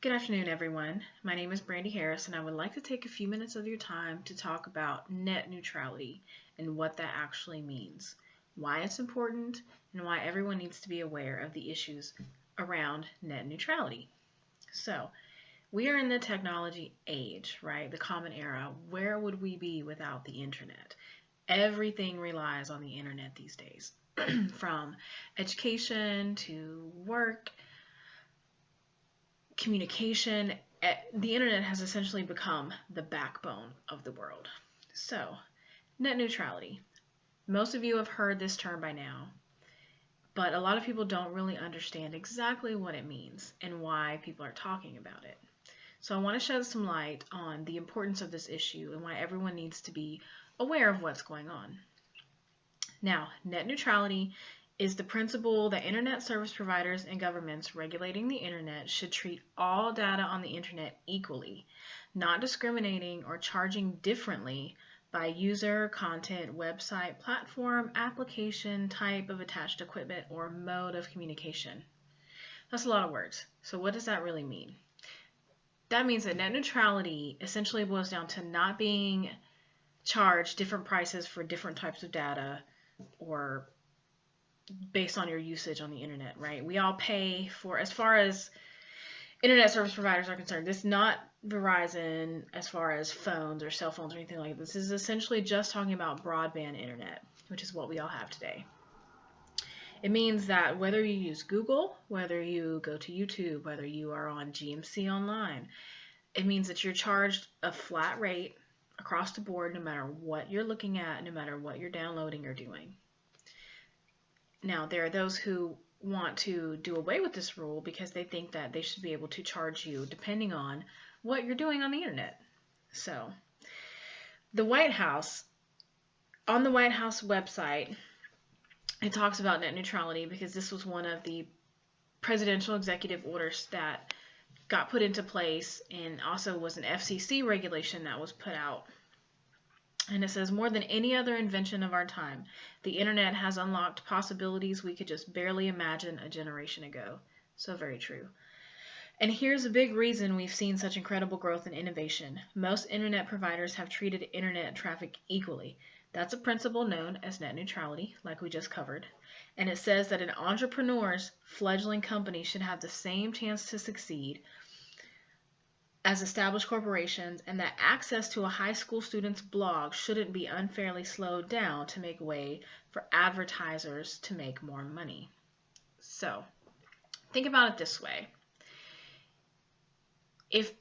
Good afternoon, everyone. My name is Brandy Harris, and I would like to take a few minutes of your time to talk about net neutrality and what that actually means, why it's important, and why everyone needs to be aware of the issues around net neutrality. So, we are in the technology age, right? The common era. Where would we be without the internet? Everything relies on the internet these days, from education to work, communication. The internet has essentially become the backbone of the world. So, net neutrality. Most of you have heard this term by now, but a lot of people don't really understand exactly what it means and why people are talking about it. So I want to shed some light on the importance of this issue and why everyone needs to be aware of what's going on. Now, net neutrality is the principle that internet service providers and governments regulating the internet should treat all data on the internet equally, not discriminating or charging differently by user, content, website, platform, application, type of attached equipment, or mode of communication. That's a lot of words. So what does that really mean? That means that net neutrality essentially boils down to not being charged different prices for different types of data or based on your usage on the internet, right? We all pay for, as far as internet service providers are concerned, this is not Verizon as far as phones or cell phones or anything like this. This is essentially just talking about broadband internet, which is what we all have today. It means that whether you use Google, whether you go to YouTube, whether you are on GMC Online, it means that you're charged a flat rate across the board no matter what you're looking at, no matter what you're downloading or doing. Now, there are those who want to do away with this rule because they think that they should be able to charge you depending on what you're doing on the internet. So, the White House, on the White House website, it talks about net neutrality because this was one of the presidential executive orders that got put into place, and also was an FCC regulation that was put out. And it says, more than any other invention of our time, the internet has unlocked possibilities we could just barely imagine a generation ago. So very true. And here's a big reason we've seen such incredible growth and innovation. Most internet providers have treated internet traffic equally. That's a principle known as net neutrality, like we just covered. And it says that an entrepreneur's fledgling company should have the same chance to succeed as established corporations, and that access to a high school student's blog shouldn't be unfairly slowed down to make way for advertisers to make more money. So, think about it this way. If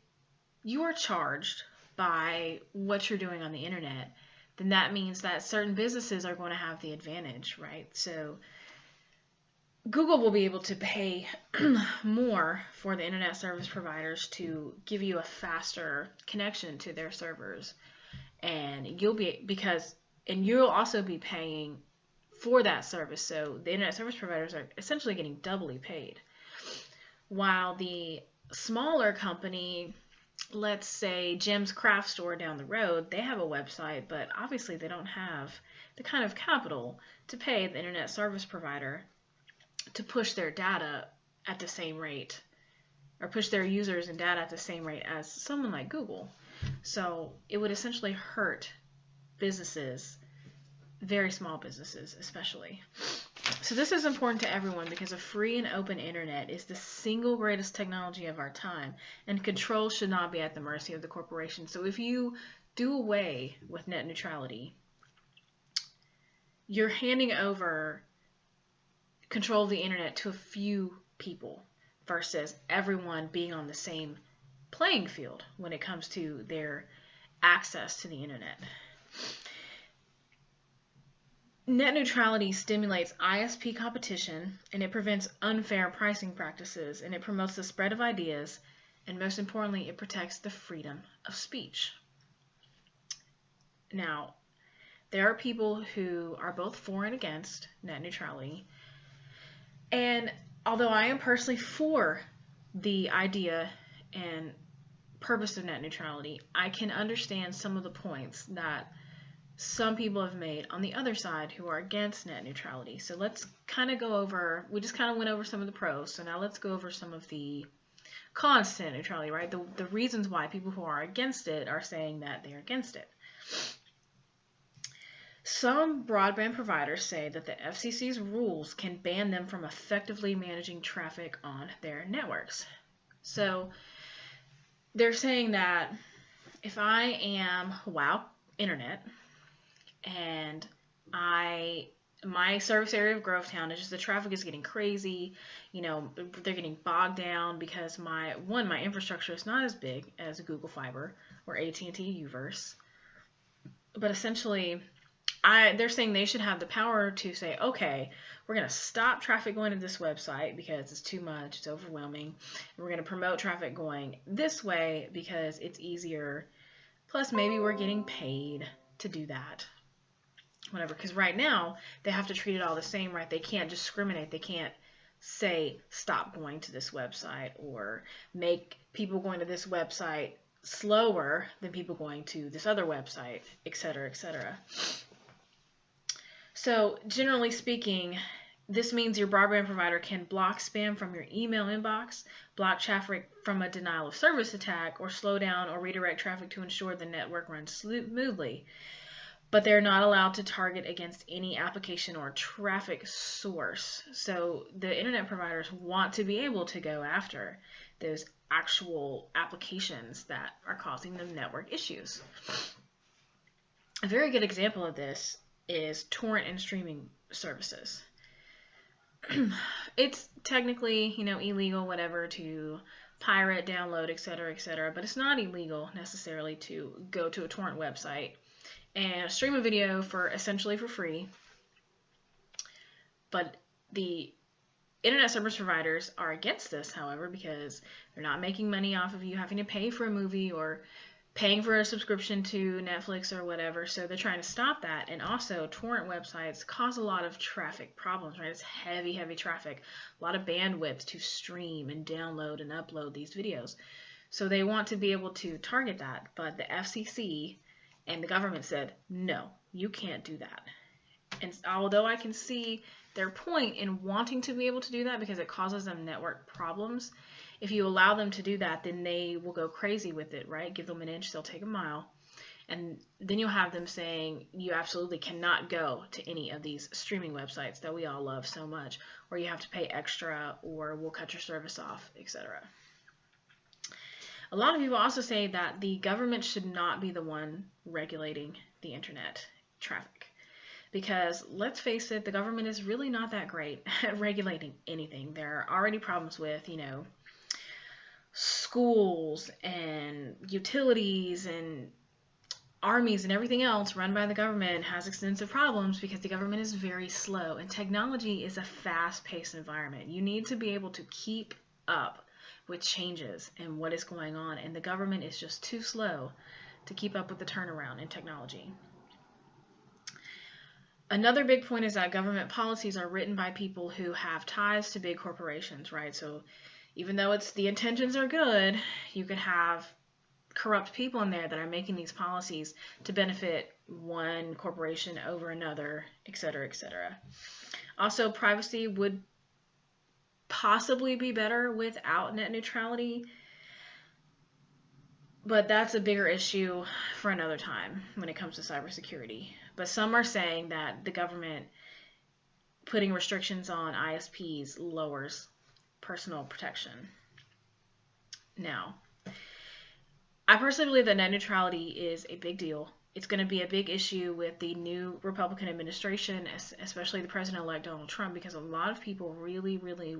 you are charged by what you're doing on the internet, then that means that certain businesses are going to have the advantage, right? So, Google will be able to pay more for the internet service providers to give you a faster connection to their servers, and you'll also be paying for that service. So the internet service providers are essentially getting doubly paid, while the smaller company, let's say Jim's Craft Store down the road, they have a website, but obviously they don't have the kind of capital to pay the internet service provider to push their data at the same rate, or push their users and data at the same rate as someone like Google. So it would essentially hurt businesses, very small businesses especially. So this is important to everyone because a free and open internet is the single greatest technology of our time, and control should not be at the mercy of the corporation. So if you do away with net neutrality, you're handing over control of the internet to a few people versus everyone being on the same playing field when it comes to their access to the internet. Net neutrality stimulates ISP competition, and it prevents unfair pricing practices, and it promotes the spread of ideas, and most importantly, it protects the freedom of speech. Now, there are people who are both for and against net neutrality. And although I am personally for the idea and purpose of net neutrality, I can understand some of the points that some people have made on the other side who are against net neutrality. So let's kind of go over, we just kind of went over some of the pros, so now let's go over some of the cons to net neutrality, right? The reasons why people who are against it are saying that they're against it. Some broadband providers say that the FCC's rules can ban them from effectively managing traffic on their networks. So they're saying that if I am WOW Internet and my service area of Grovetown is just the traffic is getting crazy, they're getting bogged down because my infrastructure is not as big as Google Fiber or AT&T Uverse, but essentially they're saying they should have the power to say, okay, we're going to stop traffic going to this website because it's too much, it's overwhelming, and we're going to promote traffic going this way because it's easier, plus maybe we're getting paid to do that. Whatever, because right now they have to treat it all the same, right? They can't discriminate. They can't say stop going to this website or make people going to this website slower than people going to this other website, etc., etc. So generally speaking, this means your broadband provider can block spam from your email inbox, block traffic from a denial of service attack, or slow down or redirect traffic to ensure the network runs smoothly. But they're not allowed to target against any application or traffic source. So the internet providers want to be able to go after those actual applications that are causing them network issues. A very good example of this is torrent and streaming services. It's technically, illegal, whatever, to pirate, download, etc., but it's not illegal necessarily to go to a torrent website and stream a video essentially for free. But the internet service providers are against this, however, because they're not making money off of you having to pay for a movie or paying for a subscription to Netflix or whatever. So they're trying to stop that. And also, torrent websites cause a lot of traffic problems, right? It's heavy, heavy traffic, a lot of bandwidth to stream and download and upload these videos. So they want to be able to target that, but the FCC and the government said, no, you can't do that. And although I can see their point in wanting to be able to do that because it causes them network problems, if you allow them to do that, then they will go crazy with it, right? Give them an inch, they'll take a mile. And then you'll have them saying you absolutely cannot go to any of these streaming websites that we all love so much, or you have to pay extra, or we'll cut your service off, etc. A lot of people also say that the government should not be the one regulating the internet traffic. Because let's face it, the government is really not that great at regulating anything. There are already problems with, schools and utilities and armies and everything else run by the government has extensive problems because the government is very slow. And technology is a fast-paced environment. You need to be able to keep up with changes and what is going on, and the government is just too slow to keep up with the turnaround in technology. Another big point is that government policies are written by people who have ties to big corporations, right? So even though the intentions are good, you could have corrupt people in there that are making these policies to benefit one corporation over another, etc., etc. Also, privacy would possibly be better without net neutrality, but that's a bigger issue for another time when it comes to cybersecurity. But some are saying that the government putting restrictions on ISPs lowers personal protection. Now, I personally believe that net neutrality is a big deal. It's going to be a big issue with the new Republican administration, especially the president-elect Donald Trump, because a lot of people really, really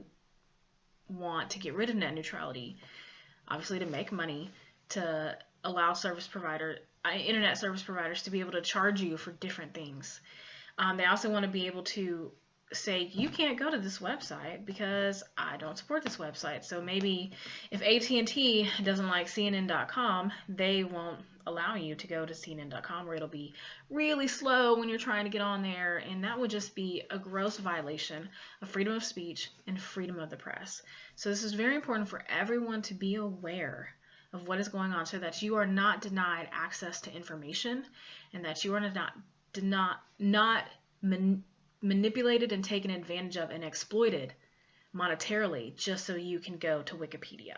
want to get rid of net neutrality, obviously to make money, to allow internet service providers to be able to charge you for different things. They also want to be able to say, you can't go to this website because I don't support this website. So maybe if AT&T doesn't like CNN.com, they won't allow you to go to CNN.com, or it'll be really slow when you're trying to get on there, and that would just be a gross violation of freedom of speech and freedom of the press. So this is very important for everyone to be aware of what is going on so that you are not denied access to information and that you are not manipulated and taken advantage of and exploited monetarily just so you can go to Wikipedia.